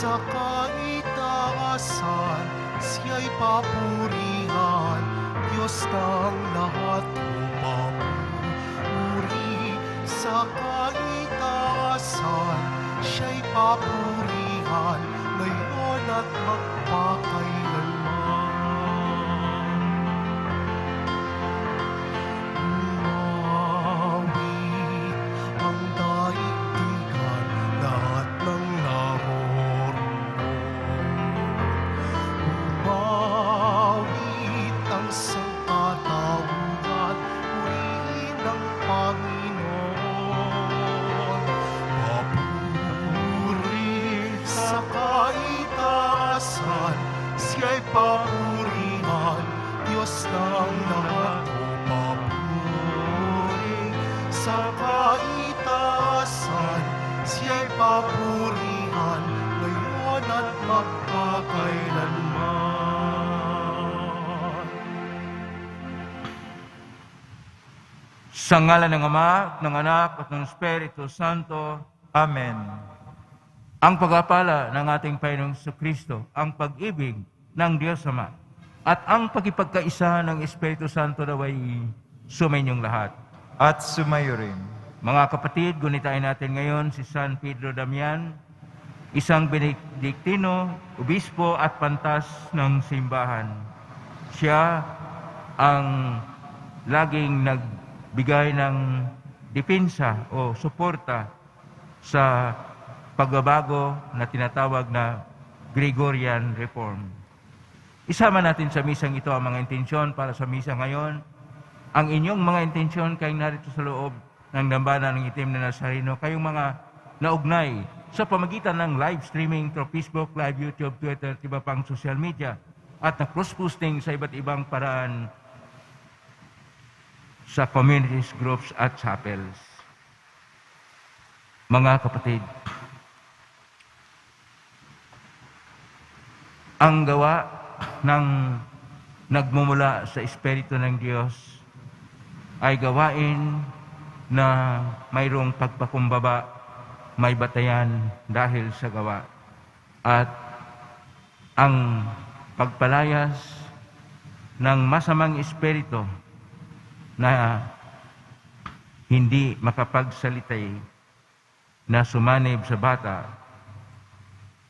sa kaitaasan, siya'y papurihan, Diyos ng lahat papuri. Sa kaitaasan, siya'y papurihan, ngayon at magpakailanman. Umawit ang daigdigan, lahat ng naroroon. Umawit ang sangkatauhan, purihin ang Panginoon. Papuri sa kaitaasan, siya'y papurihan, Diyos ng lahat papuri. Sa kaitaasan, siya'y papurihan, ngayon at magpakailanman. Sa ngalan ng Ama, ng Anak, at ng Espiritu Santo, Amen. ang pagpapala ng ating Panginoong Kristo, ang pag-ibig ng Diyos Ama, at ang pagkipagkaisa ng Espiritu Santo naway sumainyong lahat. At sumayo rin. Mga kapatid, gunitain natin ngayon si San Pedro Damian, isang Benediktino, obispo at pantas ng simbahan. Siya ang laging nagbigay ng depensa o suporta sa pagbabago na tinatawag na Gregorian Reform. Isama natin sa misang ito ang mga intensyon para sa misa ngayon. Ang inyong mga intensyon kayong narito sa loob ng dambana ng itim na Nazareno, kayong mga naugnay sa pamagitan ng live streaming through Facebook, live YouTube, Twitter, at iba pang social media, at na cross-posting sa iba't ibang paraan sa communities, groups at chapels. Mga kapatid, ang gawa ng nagmumula sa Espiritu ng Diyos ay gawain na mayroong pagpakumbaba, may batayan dahil sa gawa. At ang pagpalayas ng masamang espiritu na hindi makapagsalitay, na sumanib sa bata,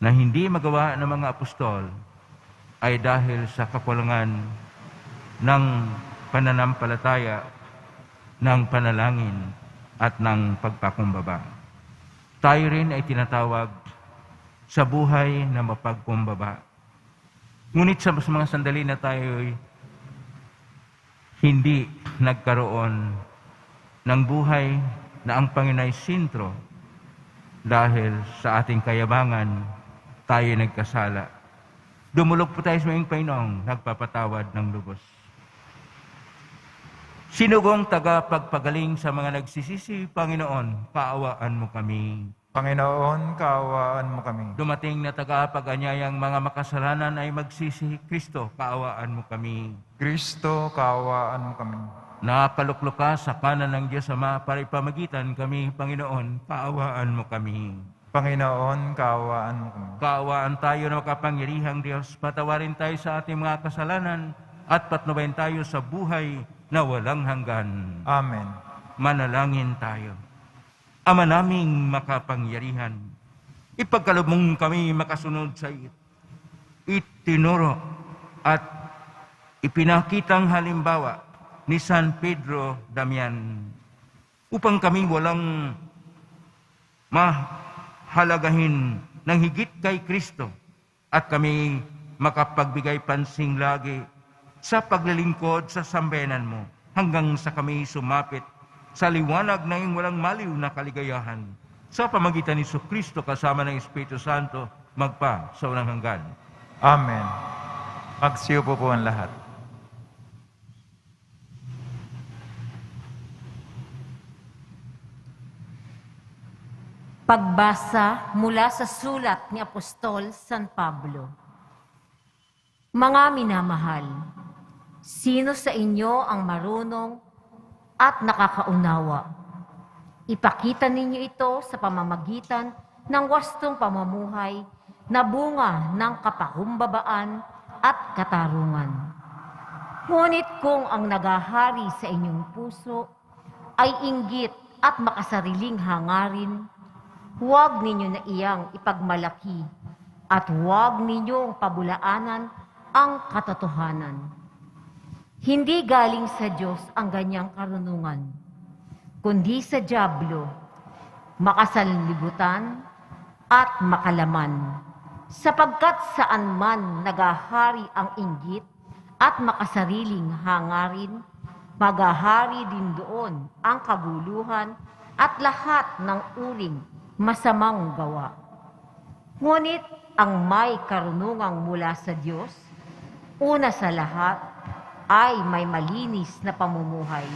na hindi magawa ng mga apostol, ay dahil sa kakulangan ng pananampalataya, ng panalangin, at ng pagpakumbaba. Tayo rin ay tinatawag sa buhay na mapagkumbaba. Ngunit sa mga sandali na tayo ay hindi nagkaroon ng buhay na ang Panginoon ay sentro, dahil sa ating kayabangan, tayo nagkasala. Dumulog po tayo sa mga Panginoong nagpapatawad ng lubos. Sinugong tagapagpagaling sa mga nagsisisi, Panginoon, kaawaan mo kami. Panginoon, kaawaan mo kami. Dumating na tagapag-anyayang mga makasalanan ay magsisi, Kristo, kaawaan mo kami. Kristo, kaawaan mo kami. Nakaluklok ka sa kanan ng Diyos Ama para ipamagitan kami, Panginoon, kaawaan mo kami. Panginoon, kaawaan mo kami. Kaawaan tayo na makapangyarihang Diyos, patawarin tayo sa ating mga kasalanan at patnubayan tayo sa buhay na walang hanggan. Amen. Manalangin tayo. Ama naming makapangyarihan, ipagkaloob mong kami makasunod sa iyo. Itinuro at ipinakitang halimbawa ni San Pedro Damian upang kami walang mahalagahin ng higit kay Kristo at kami makapagbigay pansing lagi sa paglilingkod sa sambayanan mo hanggang sa kami sumapit sa liwanag na iyong walang maliw na kaligayahan sa pamagitan ni Kristo kasama ng Espiritu Santo magpa sa walang hanggan. Amen. Magsiupo po ang lahat. Pagbasa mula sa sulat ni Apostol San Pablo. Mga minamahal, sino sa inyo ang marunong at nakakaunawa? Ipakita ninyo ito sa pamamagitan ng wastong pamumuhay na bunga ng kapakumbabaan at katarungan. Ngunit kung ang nagahari sa inyong puso ay inggit at makasariling hangarin, huwag ninyo na iyang ipagmalaki at huwag ninyong pabulaanan ang katotohanan. Hindi galing sa Diyos ang ganyang karunungan, kundi sa dyablo, makasanlibutan at makalaman, sapagkat saan man nagahari ang inggit at makasariling hangarin, magahari din doon ang kaguluhan at lahat ng uring masamang gawa. Ngunit ang may karunungang mula sa Diyos, una sa lahat, ay may malinis na pamumuhay.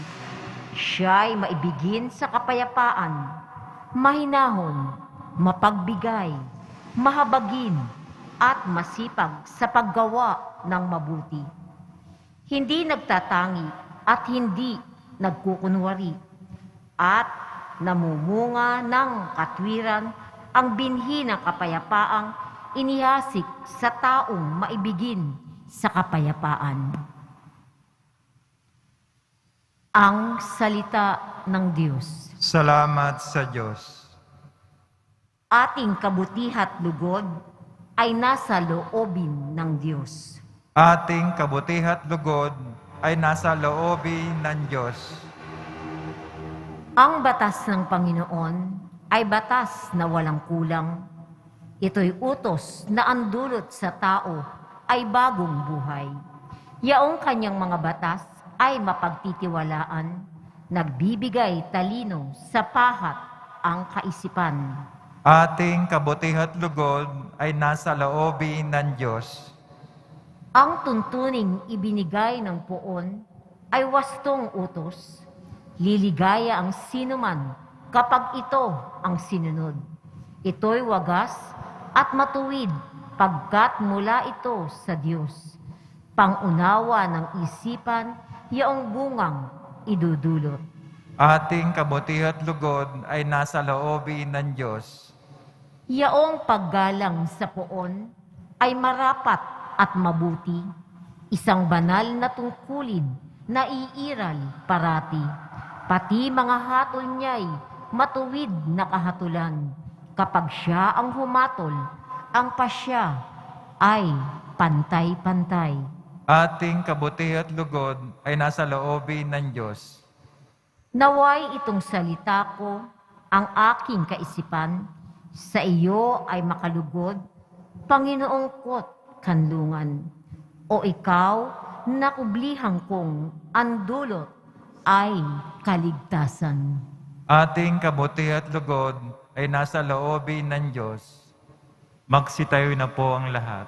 Siya'y maibigin sa kapayapaan, mahinahon, mapagbigay, mahabagin, at masipag sa paggawa ng mabuti. Hindi nagtatangi at hindi nagkukunwari, at namumunga ng katwiran ang binhi ng kapayapaang inihasik sa taong maibigin sa kapayapaan. Ang salita ng Diyos. Salamat sa Diyos. Ating kabutihat lugod ay nasa loobin ng Diyos. Ating kabutihat lugod ay nasa loobin ng Diyos. Ang batas ng Panginoon ay batas na walang kulang. Ito'y utos na ang dulot sa tao ay bagong buhay. Yaong kanyang mga batas ay mapagtitiwalaan, nagbibigay talino sa pahat ang kaisipan. Ating kabutihat lugod ay nasa loobin ng Diyos. Ang tuntuning ibinigay ng poon ay wastong utos. Liligaya ang sinuman kapag ito ang sinunod. Ito'y wagas at matuwid pagkat mula ito sa Diyos. Pangunawa ng isipan, yaong bungang idudulot. Ating kabutihat lugod ay nasa loobin ng Diyos. Yaong paggalang sa poon ay marapat at mabuti, isang banal na tungkulin na iiral parati. Pati mga hatol niya'y matuwid na kahatulan. Kapag siya ang humatol, ang pasya ay pantay-pantay. Ating kabutihat lugod ay nasa loobin ng Diyos. Naway itong salita ko, ang aking kaisipan, sa iyo ay makalugod, Panginoong kot kanlungan. O ikaw, nakublihan kong ang dulot ay kaligtasan. Ating kabutihat lugod ay nasa loobin ng Diyos. Magsitayo na po ang lahat.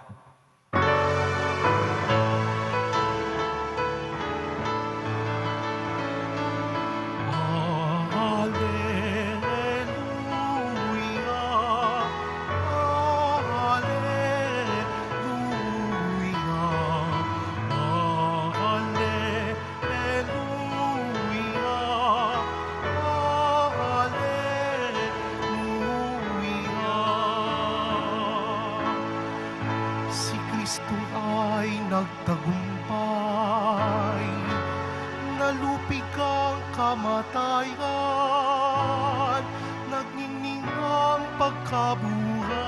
Si Kristo ay nagtagumpay, nalupig ang kamatayan, nagniningning ang pagkabuhay.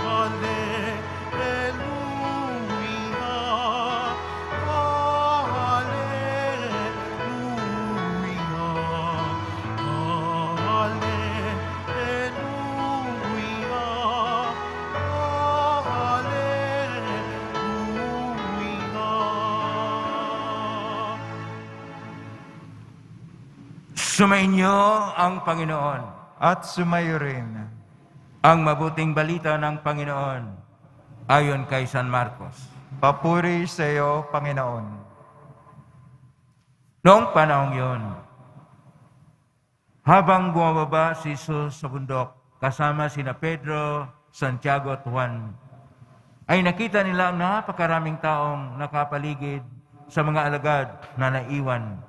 Hallelujah, Sumainyo ang Panginoon. At sumayo rin. Ang mabuting balita ng Panginoon ayon kay San Marcos. Papuri sa iyo, Panginoon. Noong panahong yun, habang bumababa si Jesus sa bundok kasama sina Pedro, Santiago at Juan, ay nakita nila ang napakaraming taong nakapaligid sa mga alagad na naiwan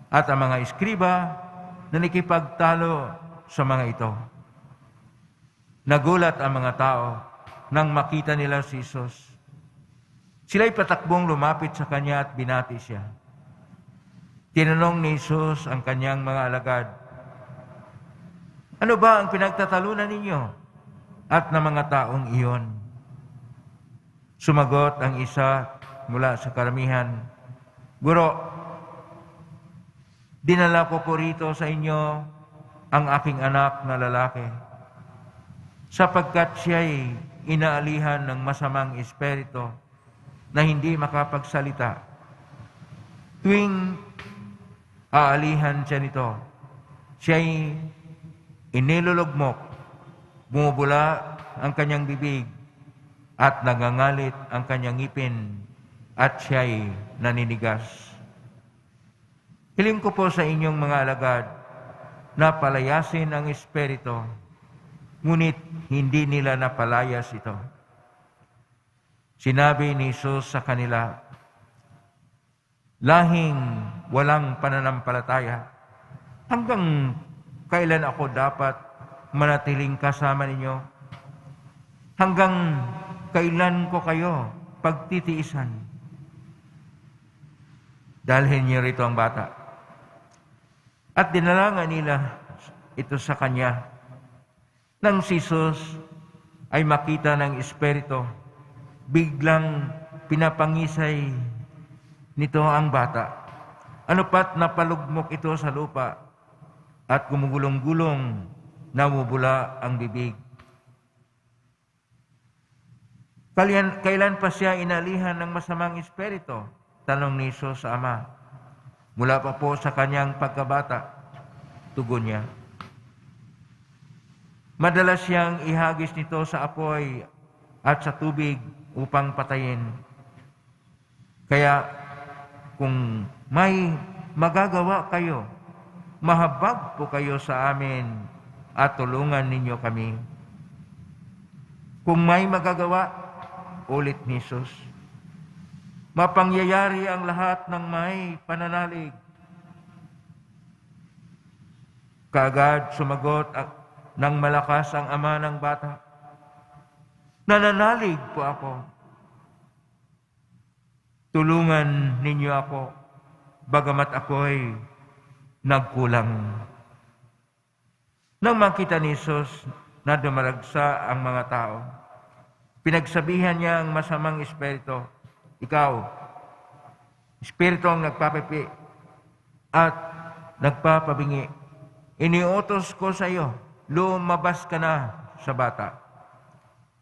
at ang mga eskriba na nakipagtalo sa mga ito. Nagulat ang mga tao nang makita nila si Jesus. Sila'y patakbong lumapit sa kanya at binati siya. Tinanong ni Jesus ang kanyang mga alagad, "Ano ba ang pinagtatalunan ninyo?" At ng mga taong iyon. Sumagot ang isa mula sa karamihan, "Guro, dinala ko po rito sa inyo ang aking anak na lalaki, sapagkat siya'y inaalihan ng masamang espiritu na hindi makapagsalita. Tuwing aalihan siya nito, siya'y inilulugmok, bumubula ang kanyang bibig, at nagangalit ang kanyang ngipin, at siya'y naninigas. Hiling ko po sa inyong mga alagad na palayasin ang espiritu, ngunit hindi nila napalayas ito." Sinabi ni Jesus sa kanila, "Lahing walang pananampalataya, hanggang kailan ako dapat manatiling kasama ninyo? Hanggang kailan ko kayo pagtitiisan?" Dalhin niyo rito ang bata. At dinalangan nila ito sa kanya. Nang si Jesus ay makita ng espiritu, biglang pinapangisay nito ang bata. Ano pat napalugmok ito sa lupa at gumugulong-gulong, namubula ang bibig. Kailan pa siya inalihan ng masamang espiritu? Tanong ni Jesus sa ama. Mula pa po sa kanyang pagkabata, tugon niya. Madalas siyang ihagis nito sa apoy at sa tubig upang patayin. Kaya kung may magagawa kayo, mahabag po kayo sa amin at tulungan ninyo kami. Kung may magagawa, ulit ni Jesus, mapangyayari ang lahat ng may pananalig. Kaagad sumagot ng malakas ang ama ng bata, "Nananalig po ako. Tulungan ninyo ako, bagamat ako'y nagkulang." Nang makita ni Jesus na dumaragsa ang mga tao, pinagsabihan niya ang masamang espiritu, "Ikaw, espiritu ang nagpapipi at nagpapabingi, iniutos ko sa iyo, lumabas ka na sa bata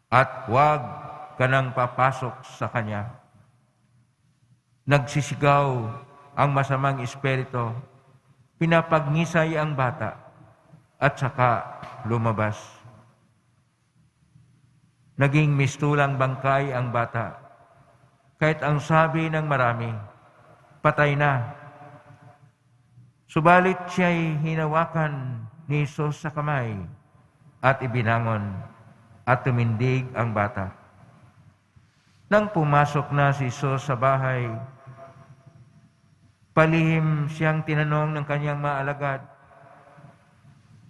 at huwag ka nang papasok sa kanya." Nagsisigaw ang masamang espiritu, pinapagnisay ang bata at saka lumabas. Naging mistulang bangkay ang bata, kahit ang sabi ng marami, patay na. Subalit siya'y hinawakan ni Jesus sa kamay at ibinangon at tumindig ang bata. Nang pumasok na si Jesus sa bahay, palihim siyang tinanong ng kanyang mga alagad,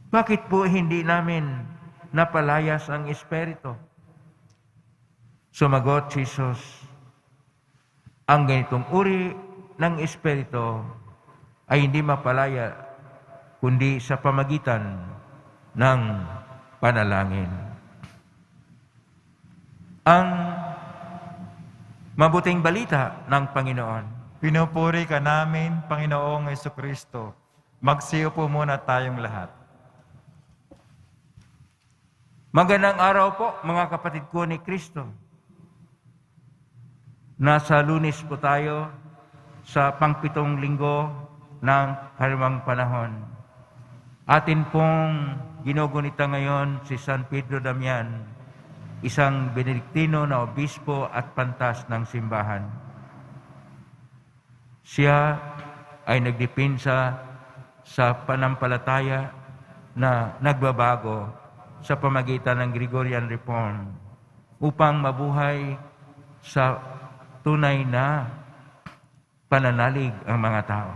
"Bakit po hindi namin napalayas ang espiritu?" Sumagot si Jesus, "Ang ganitong uri ng espiritu ay hindi mapalaya kundi sa pamagitan ng panalangin." Ang mabuting balita ng Panginoon. Pinupuri ka namin, Panginoong Jesucristo. Magsiupo muna tayong lahat. Magandang araw po, mga kapatid ko ni Kristo. Nasa Lunes po tayo sa pang-7 linggo ng kalimang panahon. Atin pong ginugunita ngayon si San Pedro Damian, isang Benediktino na obispo at pantas ng simbahan. Siya ay nagdepensa sa panampalataya na nagbabago sa pamagitan ng Gregorian Reform upang mabuhay sa tunay na pananalig ang mga tao.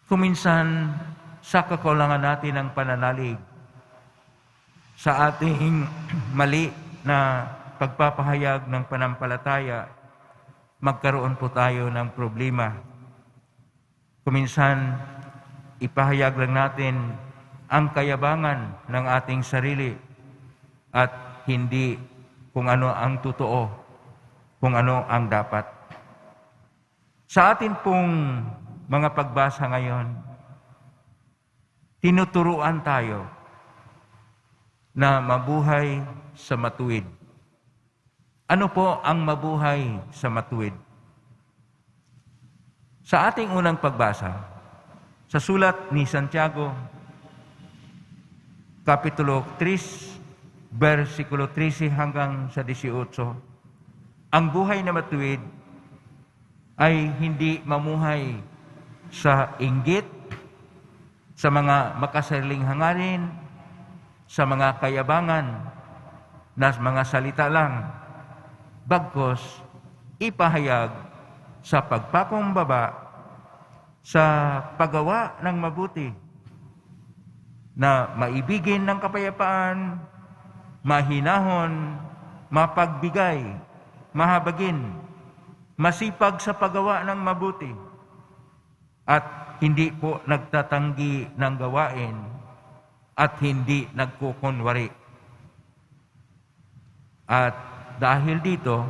Kuminsan, sa kakulangan natin ng pananalig, sa ating mali na pagpapahayag ng panampalataya, magkaroon po tayo ng problema. Kuminsan, ipahayag lang natin ang kayabangan ng ating sarili at hindi kung ano ang totoo, kung ano ang dapat. Sa atin pong mga pagbasa ngayon, tinuturuan tayo na mabuhay sa matuwid. Ano po ang mabuhay sa matuwid? Sa ating unang pagbasa, sa sulat ni Santiago, Kapitulo 3, versikulo 13 hanggang sa 18, ang buhay na matuwid ay hindi mamuhay sa inggit, sa mga makasariling hangarin, sa mga kayabangan na mga salita lang, bagkos ipahayag sa pagpakumbaba, sa paggawa ng mabuti, na maibigin ng kapayapaan, mahinahon, mapagbigay, mahabagin, masipag sa paggawa ng mabuti, at hindi po nagtatanggi ng gawain, at hindi nagkukunwari. At dahil dito,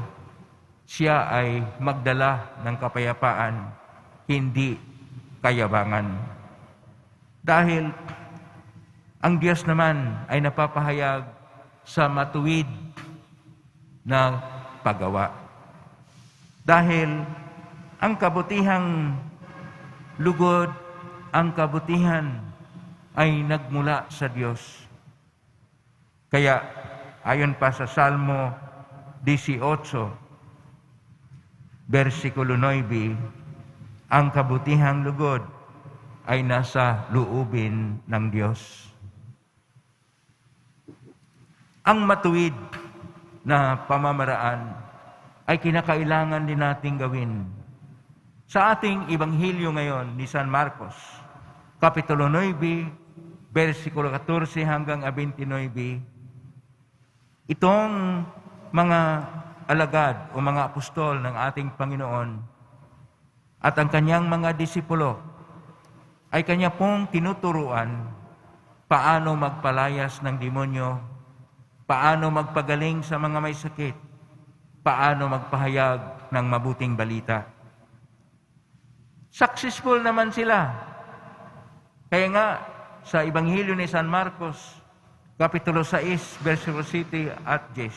siya ay magdala ng kapayapaan, hindi kayabangan. Dahil ang Diyos naman ay napapahayag sa matuwid na paggawa. Dahil ang kabutihang lugod, ang kabutihan ay nagmula sa Diyos. Kaya ayon pa sa Salmo 18, versikulo 9, ang kabutihang lugod ay nasa loobin ng Diyos. Ang matuwid na pamamaraan ay kinakailangan din nating gawin. Sa ating Ebanghelyo ngayon ni San Marcos, Kapitulo 9, versikulo 14 hanggang 29, itong mga alagad o mga apostol ng ating Panginoon at ang kanyang mga disipulo ay kanya pong tinuturuan paano magpalayas ng demonyo, paano magpagaling sa mga may sakit, paano magpahayag ng mabuting balita. Successful naman sila. Kaya nga, sa Ebanghelyo ni San Marcos, Kapitulo 6, versikulo 7 at 10,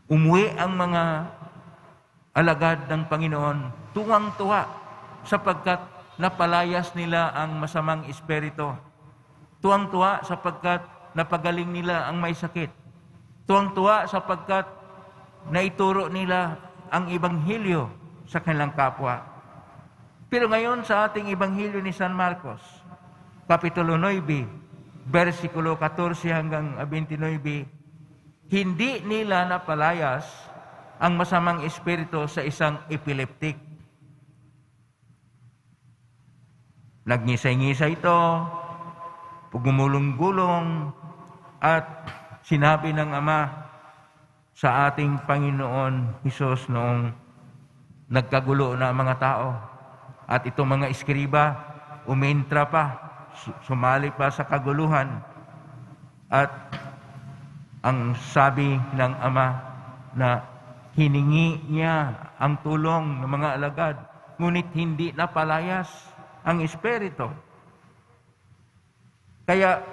umuwi ang mga alagad ng Panginoon tuwang-tuwa sapagkat napalayas nila ang masamang espiritu. Tuwang-tuwa sapagkat napagaling nila ang may sakit. Tuwang-tuwa sapagkat naituro nila ang Ebanghelyo sa kanilang kapwa. Pero ngayon sa ating Ebanghelyo ni San Marcos, Kapitulo 9, versikulo 14 hanggang 29, hindi nila napalayas ang masamang espiritu sa isang epileptic. Nagngisa-ngisa ito, gumulong-gulong, at sinabi ng Ama sa ating Panginoon Hesus noong nagkagulo na ang mga tao. At itong mga eskriba, umentra pa, sumali pa sa kaguluhan. At ang sabi ng Ama na hiningi niya ang tulong ng mga alagad, ngunit hindi napalayas ang espiritu. Kaya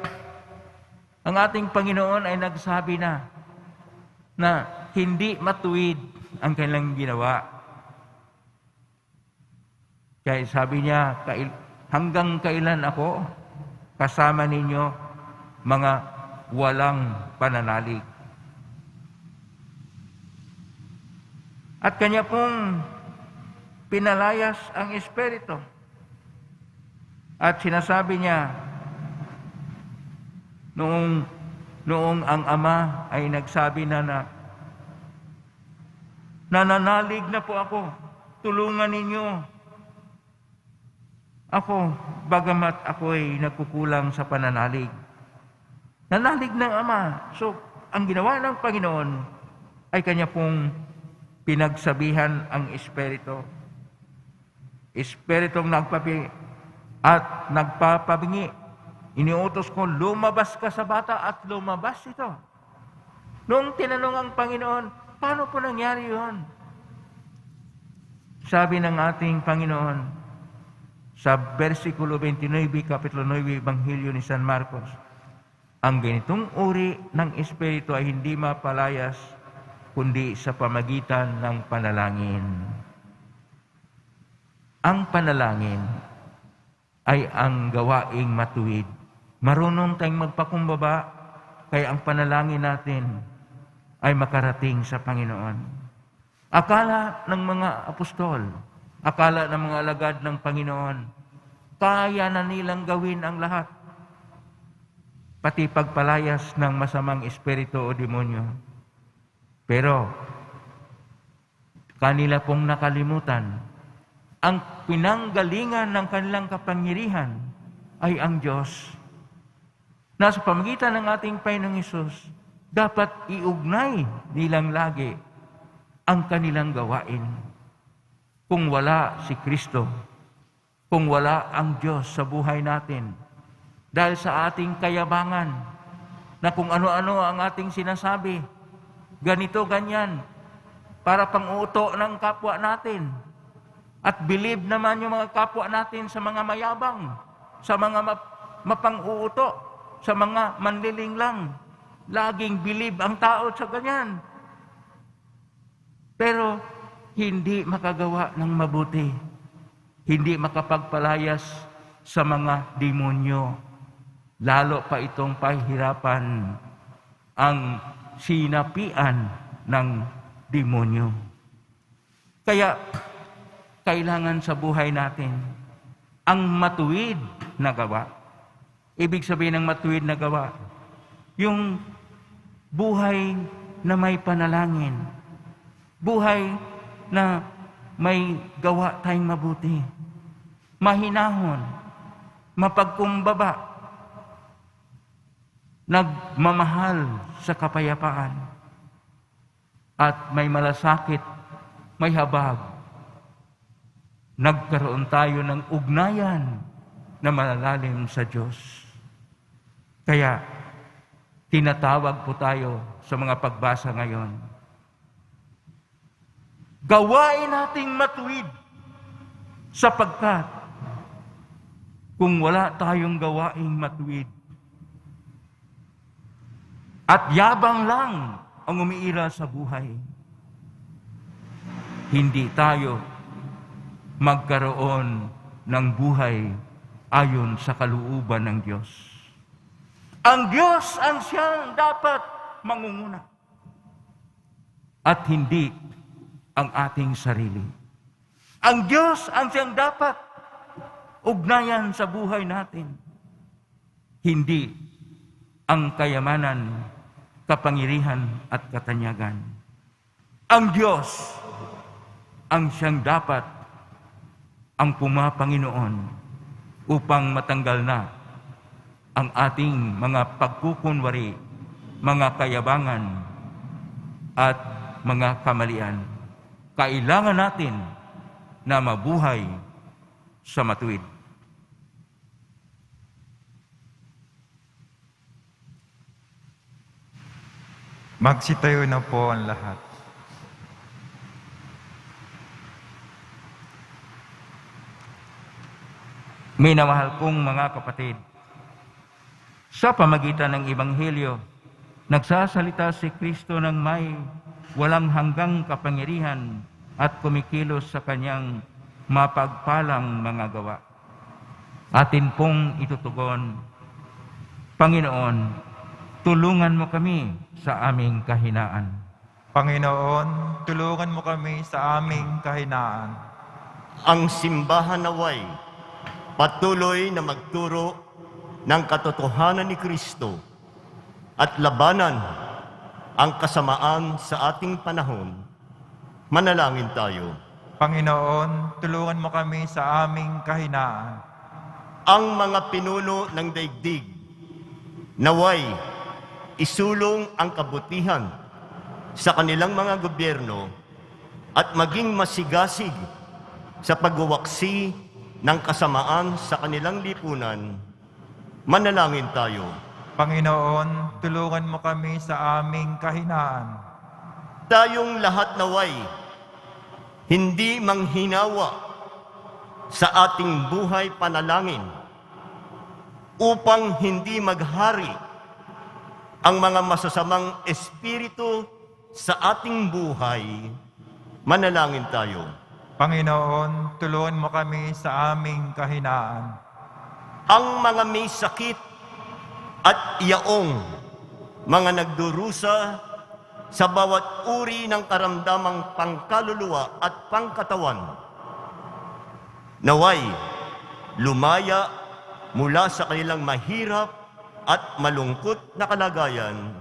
ang ating Panginoon ay nagsabi na hindi matuwid ang kanilang ginawa. Kaya sabi niya, hanggang kailan ako kasama ninyo mga walang pananalig. At kanya pong pinalayas ang espiritu. At sinasabi niya, noong ang Ama ay nagsabi na nananalig na po ako, tulungan ninyo ako, bagamat ako ay nagkukulang sa pananalig. Nanalig ng Ama. So, ang ginawa ng Panginoon ay Kanya pong pinagsabihan ang Espiritu. Espiritong nagpapabingi. Iniutos ko, lumabas ka sa bata at lumabas ito. Noong tinanong ang Panginoon, paano po nangyari yun? Sabi ng ating Panginoon sa versikulo 29, kapitulo 9, Ebanghelyo ni San Marcos, ang ganitong uri ng Espiritu ay hindi mapalayas kundi sa pamagitan ng panalangin. Ang panalangin ay ang gawaing matuwid. Marunong tayong magpakumbaba, kaya ang panalangin natin ay makarating sa Panginoon. Akala ng mga apostol, akala ng mga alagad ng Panginoon, kaya na nilang gawin ang lahat. Pati pagpalayas ng masamang espiritu o demonyo. Pero, kanila pong nakalimutan, ang pinanggalingan ng kanilang kapangyarihan ay ang Diyos. Nasa pamagitan ng ating Panginoong Hesus, dapat iugnay nilang lagi ang kanilang gawain. Kung wala si Kristo, kung wala ang Diyos sa buhay natin, dahil sa ating kayabangan, na kung ano-ano ang ating sinasabi, ganito, ganyan, para pang-uuto ng kapwa natin. At believe naman yung mga kapwa natin sa mga mayabang, sa mga mapang-uuto, sa mga manliling lang. Laging believe ang tao sa ganyan. Pero hindi makagawa ng mabuti. Hindi makapagpalayas sa mga demonyo. Lalo pa itong pahirapan ang sinapian ng demonyo. Kaya, kailangan sa buhay natin ang matuwid na gawa. Ibig sabihin ng matuwid na gawa, yung buhay na may panalangin, buhay na may gawa tayong mabuti, mahinahon, mapagkumbaba, nagmamahal sa kapayapaan, at may malasakit, may habag. Nagkaroon tayo ng ugnayan na malalalim sa Diyos. Kaya, tinatawag po tayo sa mga pagbasa ngayon. Gawain nating matuwid, sapagkat kung wala tayong gawaing matuwid, at yabang lang ang umiira sa buhay, hindi tayo magkaroon ng buhay ayon sa kalooban ng Diyos. Ang Diyos ang siyang dapat mangunguna at hindi ang ating sarili. Ang Diyos ang siyang dapat ugnayan sa buhay natin, hindi ang kayamanan, kapangyarihan at katanyagan. Ang Diyos ang siyang dapat ang pumapanginoon upang matanggal na ang ating mga pagkukunwari, mga kayabangan at mga kamalian. Kailangan natin na mabuhay sa matuwid. Magsitayo na po ang lahat. Minamahal kong mga kapatid, sa pamagitan ng Ebanghelyo, nagsasalita si Kristo ng may walang hanggang kapangyarihan at kumikilos sa kanyang mapagpalang mga gawa. Atin pong itutugon, Panginoon, tulungan mo kami sa aming kahinaan. Panginoon, tulungan mo kami sa aming kahinaan. Ang simbahan naway patuloy na magturo ng katotohanan ni Kristo at labanan ang kasamaan sa ating panahon. Manalangin tayo. Panginoon, tulungan mo kami sa aming kahinaan. Ang mga pinuno ng daigdig naway isulong ang kabutihan sa kanilang mga gobyerno at maging masigasig sa pagwawaksi ng kasamaan sa kanilang lipunan, manalangin tayo. Panginoon, tulungan mo kami sa aming kahinaan. Tayong lahat naway, hindi manghinawa sa ating buhay panalangin upang hindi maghari ang mga masasamang espiritu sa ating buhay. Manalangin tayo. Panginoon, tulungan mo kami sa aming kahinaan. Ang mga may sakit at yaong mga nagdurusa sa bawat uri ng karamdamang pangkaluluwa at pangkatawan, naway lumaya mula sa kanilang mahirap at malungkot na kalagayan.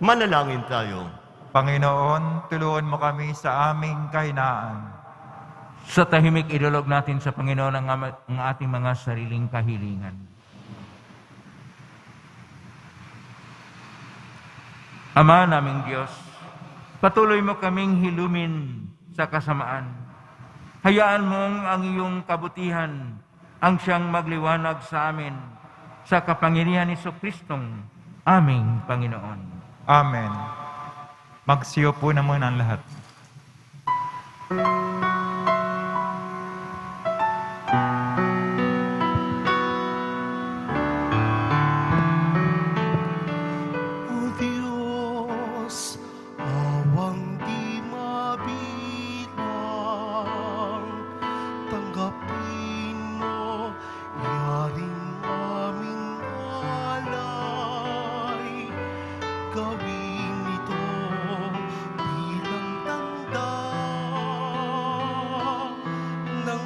Manalangin tayo. Panginoon, tulungan mo kami sa aming kahinaan. Sa tahimik, idulog natin sa Panginoon ang ating mga sariling kahilingan. Ama naming Diyos, patuloy mo kaming hilumin sa kasamaan. Hayaan mong ang iyong kabutihan ang siyang magliwanag sa amin sa kapangyarihan ni Kristong aming Panginoon. Amen. Magsiyo po naman ang lahat. O Diyos, awang di mabilang, tanggapin mo yaring aming alay. Gawin ito bilang tanda ng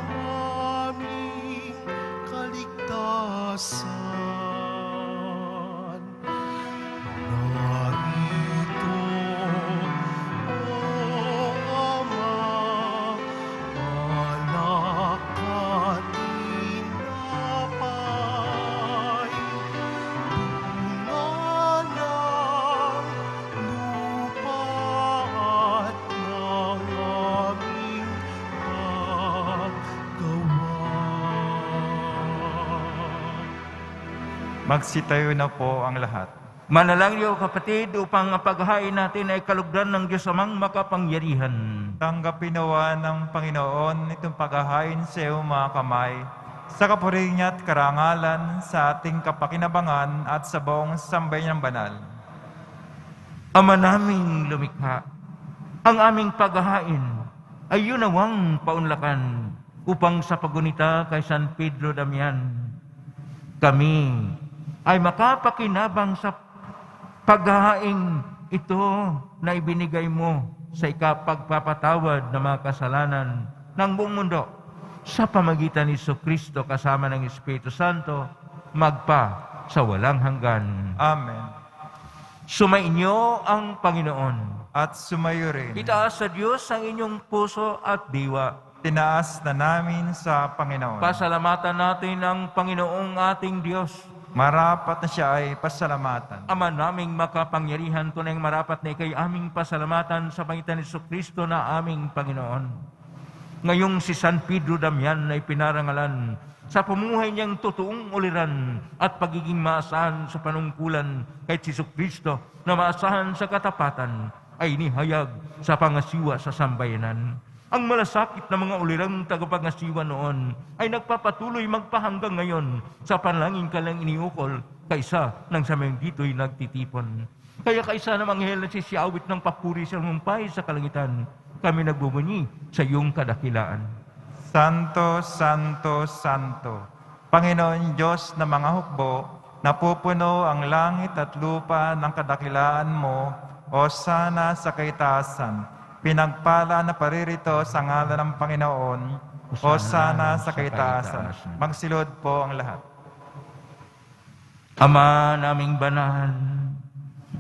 aming kaligtasan. Narito, O Ama, alak at tinapay, bunga ng lupa at ng aming paggawa. Magsitayo na po ang lahat. Manalangin niyo, kapatid, upang ang paghahain natin ay kalugdan ng Diyos amang makapangyarihan. Tanggapin nawa ng Panginoon itong paghahain sa iyong mga kamay, sa kapurihan niya at karangalan, sa ating kapakinabangan at sa buong sambayan ng banal. Ama naming lumikha, ang aming paghahain ay yunawang paunlakan upang sa pagunita kay San Pedro Damian, kami ay makapakinabang sa paghahaing ito na ibinigay mo sa ikapagpapatawad ng mga kasalanan ng buong mundo sa pamagitan ni Kristo kasama ng Espiritu Santo, magpa sa walang hanggan. Amen. Sumainyo ang Panginoon. At sumayo rin. Itaas sa Diyos ang inyong puso at diwa. Tinaas na namin sa Panginoon. Pasalamatan natin ang Panginoong ating Diyos. Marapat na siya ay pasalamatan. Ama naming makapangyarihan, tunay marapat na ikay aming pasalamatan sa pangitan ni Kristo na aming Panginoon. Ngayong si San Pedro Damian ay pinarangalan sa pamumuhay niyang totoong uliran at pagiging maasahan sa panungkulan kay Kristo na maasahan sa katapatan ay nihayag sa pangasiwa sa sambayanan. Ang malasakit na mga ulirang tagapangasiwa noon ay nagpapatuloy magpahanggang ngayon sa panalangin kalang iniukol kaysa nang sa mga dito'y nagtitipon. Kaya kaysa na manghel na sisiyawit ng papuri sa mumpay sa kalangitan, kami nagbubunyi sa iyong kadakilaan. Santo, Santo, Santo, Panginoon Diyos na mga hukbo, napupuno ang langit at lupa ng kadakilaan mo, o sana sa kaitaasan. Pinagpala na paririto sa ngalan ng Panginoon, o sana sa kaitaasan. Magsilod po ang lahat. Ama naming banal,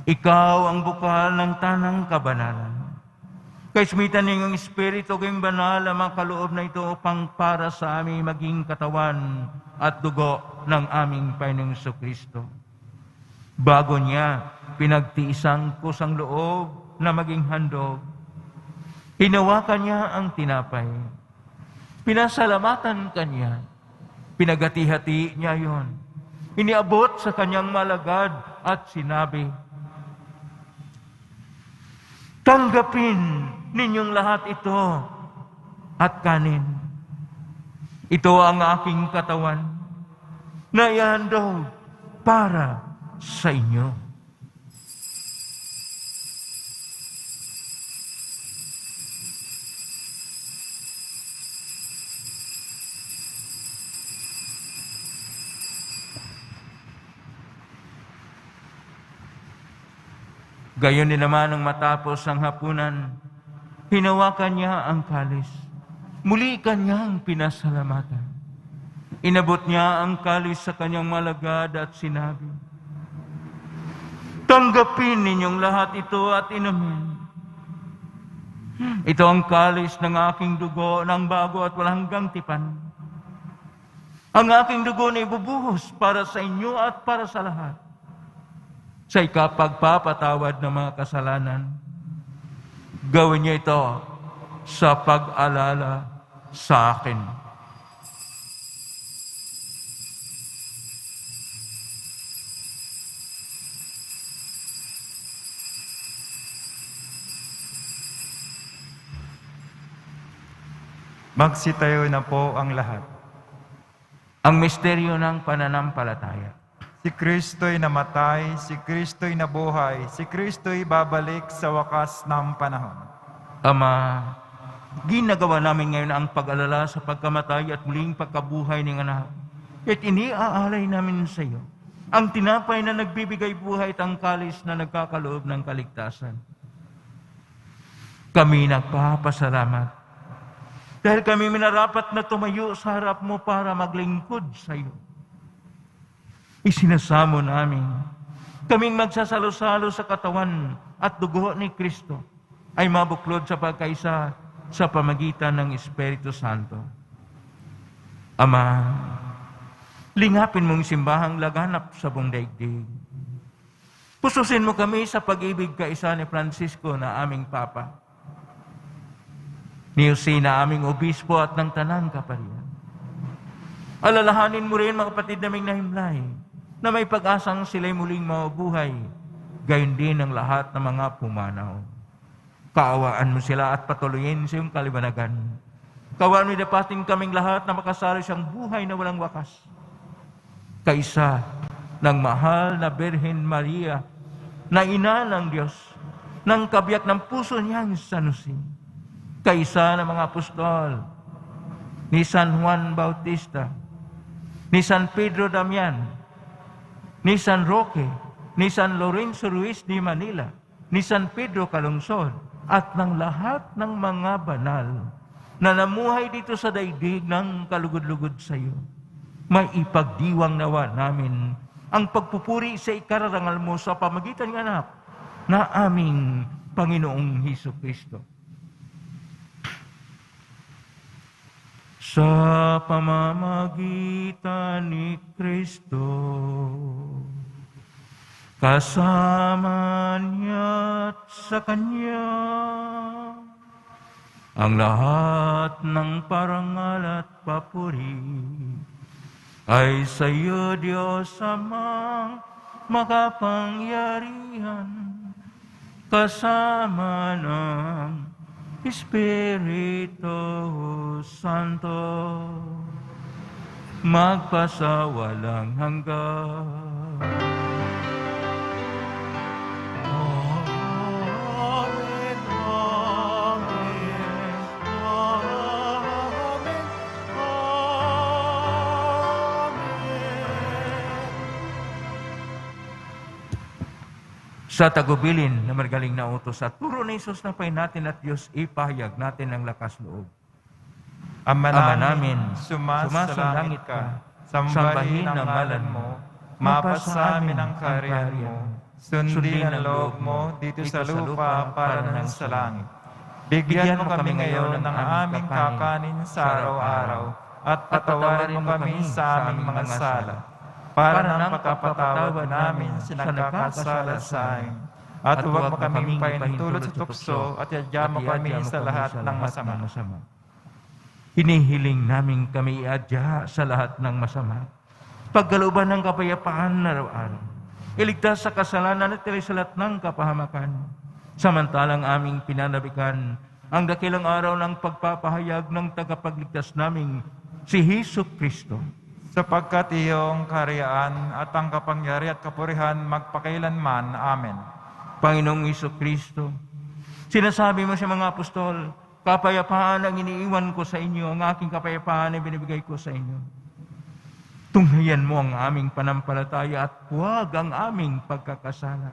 ikaw ang bukal ng tanang kabanalan. Kay sumitan niyong Espiritu kayong banal ang mga kaloob na ito upang para sa aming maging katawan at dugo ng aming Panginoong Kristo. Bago niya pinagtiisang kusang loob na maging handog, hinawakan niya ang tinapay. Pinasalamatan kanya. Pinagati-hati niya yon. Iniabot sa kanyang malagad at sinabi, "Tanggapin ninyong lahat ito at kanin. Ito ang aking katawan na ihandog para sa inyo." Gayon din naman nang matapos ang hapunan, hinawakan niya ang kalis. Muli kanyang pinasalamatan. Inabot niya ang kalis sa kanyang malagad at sinabi, "Tanggapin ninyong lahat ito at inumin. Ito ang kalis ng aking dugo ng bago at walang hanggang tipan. Ang aking dugo na ibubuhos para sa inyo at para sa lahat, sa ikapagpapatawad ng mga kasalanan. Gawin niyo ito sa pag-alala sa akin." Magsitayo na po ang lahat. Ang misteryo ng pananampalataya. Si Kristo'y namatay, si Kristo'y nabuhay, si Kristo'y babalik sa wakas ng panahon. Ama, ginagawa namin ngayon ang pag-alala sa pagkamatay at muling pagkabuhay ng anak. At iniaalay namin sa iyo ang tinapay na nagbibigay buhay at ang kalis na nagkakaloob ng kaligtasan. Kami nagpapasalamat dahil kami minarapat na tumayo sa harap mo para maglingkod sa iyo. Isinasamo namin kaming magsasalo-salo sa katawan at dugo ni Kristo ay mabuklod sa pagkaisa sa pamagitan ng Espiritu Santo. Ama, lingapin mong simbahang laganap sa buong daigdig. Pususin mo kami sa pag-ibig kaisa ni Francisco na aming Papa, ni Jose na aming Obispo at ng Tanang Kaparian. Alalahanin mo rin mga kapatid naming nahimlay na may pag-asang sila'y muling mabuhay, gayon din ang lahat ng mga pumanaw. Kaawaan mo sila at patuloyin sa iyong kalibanagan. Kaawaan mo dapatin kaming lahat na makasalo siyang buhay na walang wakas. Kaisa ng mahal na Birhen Maria, na ina ng Diyos, ng kabiyak ng puso niyang San Jose. Kaisa ng mga apostol, ni San Juan Bautista, ni San Pedro Damian, ni San Roque, ni San Lorenzo Ruiz de Manila, ni San Pedro Calungsod, at ng lahat ng mga banal na namuhay dito sa daigdig ng kalugod-lugod sa iyo. May ipagdiwang nawa namin ang pagpupuri sa ikararangal mo sa pamagitan ng anak na aming Panginoong Hesukristo. Sa pamamagitan ni Kristo, kasama niya at sa Kanya, ang lahat ng parangal at papuri ay sa iyo, Diyos Amang makapangyarihan, kasama ng Espiritu Santo, magpasawalang hanggan. Amen, amen, amen, amen. Sa tagubilin na magaling na utos at turo ni Jesus na pay natin at Diyos, ipahayag natin ang lakas loob. Ama Ama namin, namin, sumasalangit ka, sambahin ang ngalan mo, mapasa amin ang kaharian mo, sundin ang loob mo dito sa lupa para ng sa langit. Bigyan mo kami ngayon ng aming kakanin sa araw-araw, at patawarin mo kami sa aming mga sala, para ng pagkapatawad namin sa nagkakasala sa amin. At huwag mo kaming pahintulot sa tukso at yadya mo kami sa lahat ng masama. Hinihiling namin kami iadya sa lahat ng masama. Pagkalooban ng kapayapaan na araw-araw. Iligtas sa kasalanan at sa lahat ng kapahamakan. Samantalang aming pinanabikan ang dakilang araw ng pagpapahayag ng tagapagligtas naming si Hesus Kristo. Sapagkat iyong kaharian at ang kapangyarihan at kapurihan magpakailanman. Amen. Panginoong Hesus Kristo, sinasabi mo sa mga apostol, kapayapaan ang iniiwan ko sa inyo, ang aking kapayapaan ay binibigay ko sa inyo. Tunghayan mo ang aming panampalataya at huwag ang aming pagkakasala.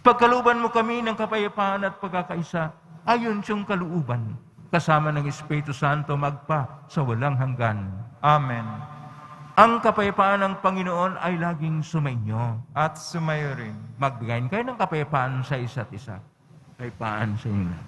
Pagkalooban mo kami ng kapayapaan at pagkakaisa, ayon siyang kalooban, kasama ng Espiritu Santo magpa sa walang hanggan. Amen. Ang kapayapaan ng Panginoon ay laging sumainyo. At sumayo rin. Magbigayin kayo ng kapayapaan sa isa't isa. Kapayapaan sa inyo.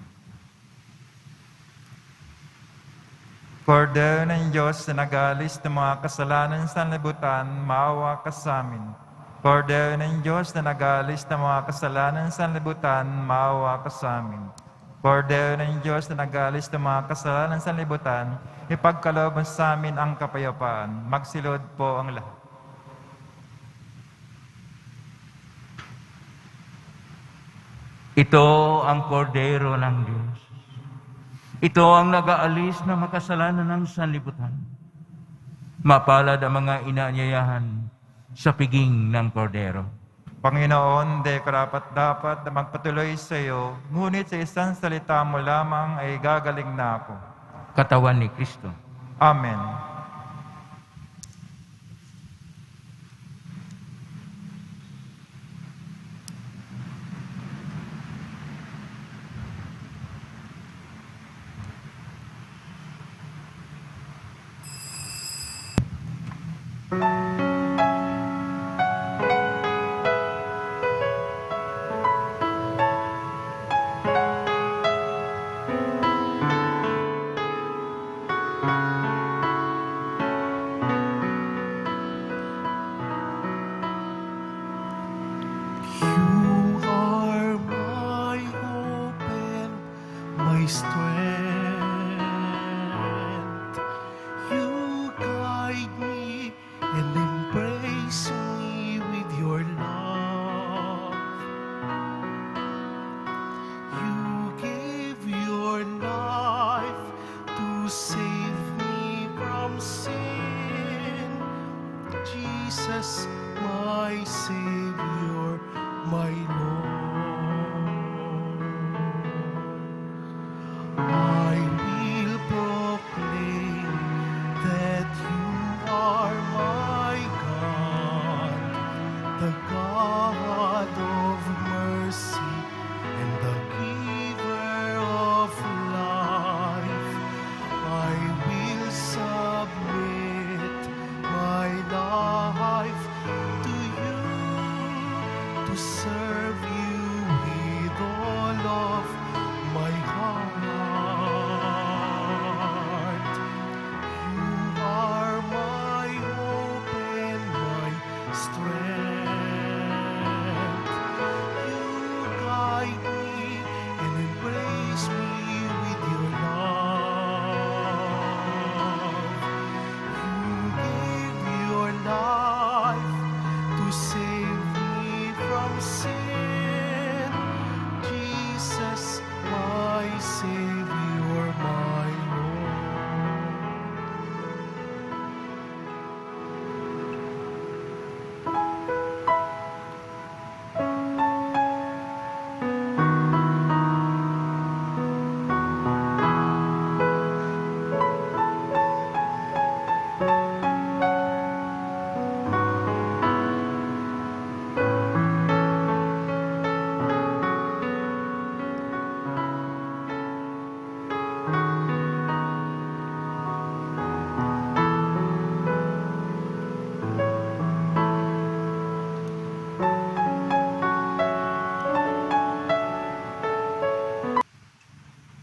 Kordero ng Diyos na nag-aalis ng mga kasalanan sa libutan, maawa ka sa amin. Kordero ng Diyos na nag-aalis ng mga kasalanan sa libutan, maawa ka sa amin. Kordero ng Diyos na nag-aalis ng mga kasalanan sa libutan, ipagkaloob sa amin ang kapayapaan. Magsilod po ang lahat. Ito ang kordero ng Diyos. Ito ang nag-aalis ng makasalanan ng sanlibutan. Mapalad ang mga inaanyayahan sa piging ng kordero. Panginoon, di karapat-dapat na magpatuloy sa iyo, ngunit sa isang salita mo lamang ay gagaling na ako. Katawan ni Kristo. Amen. You are my hope and my strength. You guide me and embrace me with your love. You give your life to save me from sin. Jesus, my Savior, my Lord. I will proclaim that you are my God, the God of mercy and the giver of life. I will submit my life to you, to serve you with all of my heart. You are my hope and my strength. You guide me and embrace me with your love. You give your life to save me from sin. Jesus, my Savior, my Lord.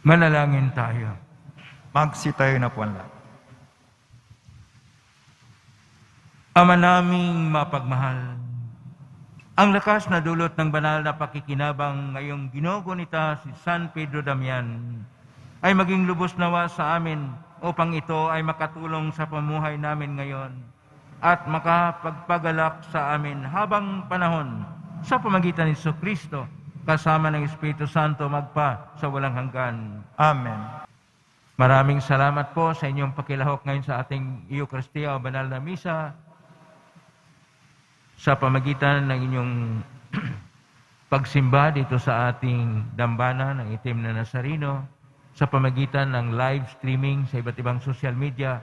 Manalangin tayo. Magsitayo na po ang lahat. Ama naming mapagmahal, ang lakas na dulot ng banal na pakikinabang ngayong ginugunita si San Pedro Damian ay maging lubos nawa sa amin upang ito ay makatulong sa pamuhay namin ngayon at makapagpagalak sa amin habang panahon sa pamagitan ni Jesucristo kasama ng Espiritu Santo magpa sa walang hanggan. Amen. Maraming salamat po sa inyong pakilahok ngayon sa ating Eucharistia o Banal na Misa sa pamagitan ng inyong pagsimba dito sa ating dambana ng Itim na Nazareno, sa pamagitan ng live streaming sa iba't ibang social media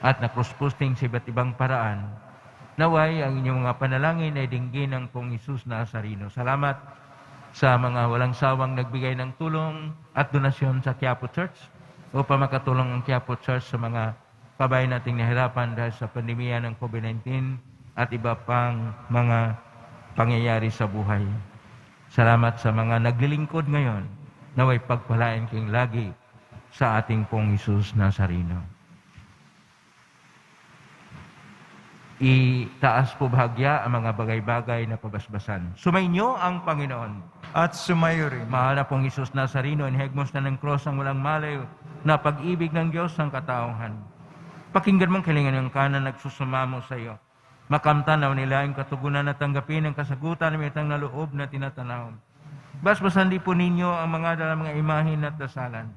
at na cross-posting sa iba't ibang paraan. Naway ang inyong mga panalangin ay dinggin ng Pong Hesus Nazareno. Salamat sa mga walang sawang nagbigay ng tulong at donasyon sa Quiapo Church upang makatulong ang Quiapo Church sa mga kabayan nating nahirapan dahil sa pandemya ng COVID-19 at iba pang mga pangyayari sa buhay. Salamat sa mga naglilingkod ngayon. Naway pagpalain kayong lagi sa ating Pong Hesus Nazareno. Itaas po bahagya ang mga bagay-bagay na pabasbasan. Sumainyo ang Panginoon. At sumayo rin. Mahal na Pong Hesus Nazareno, inhegmos na ng cross ang walang malay na pag-ibig ng Diyos ang katauhan. Pakinggan mong kilingan ng kanan nagsusumamo sa iyo. Makamtan na nila ang katugunan na tanggapin ang kasagutan ng mitang na loob na tinatanaw. Basbasan di po ninyo ang mga dalang mga imahin at dasalan.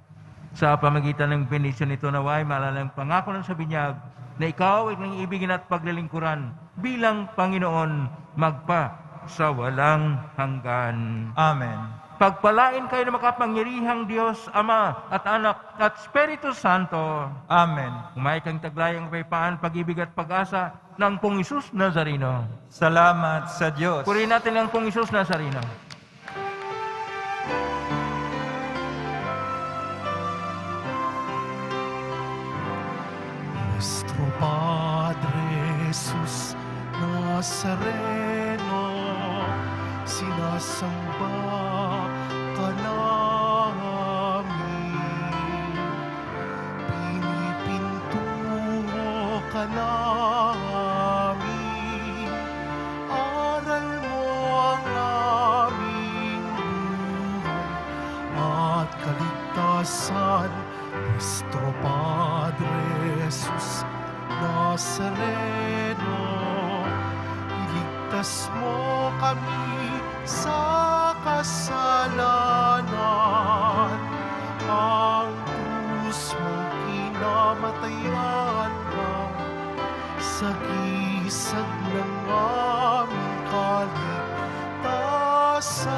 Sa pamagitan ng bendisyon nito naway malalang pangako ng sa binyag na ikaw ay nang ibigin at paglilingkuran bilang Panginoon magpa sa walang hanggan. Amen. Pagpalain kayo ng makapangyarihang Diyos, Ama at Anak at Espiritu Santo. Amen. Umay kang taglayang kapayapaan, pag-ibig at pag-asa ng Pong Hesus Nazareno. Salamat sa Diyos. Purihin natin ang Pong Hesus Nazareno. Nuestro Padre Jesus Nazareno, sinasamba ka namin, pinipintuho ka namin, aral mo ang aming buhay at kaligtasan. Nuestro Padre Jesus Nazareno, iligtas mo kami sa kasalanan. Ang krus mong kinamatayan mo, sagisag ng aming kaligtasan.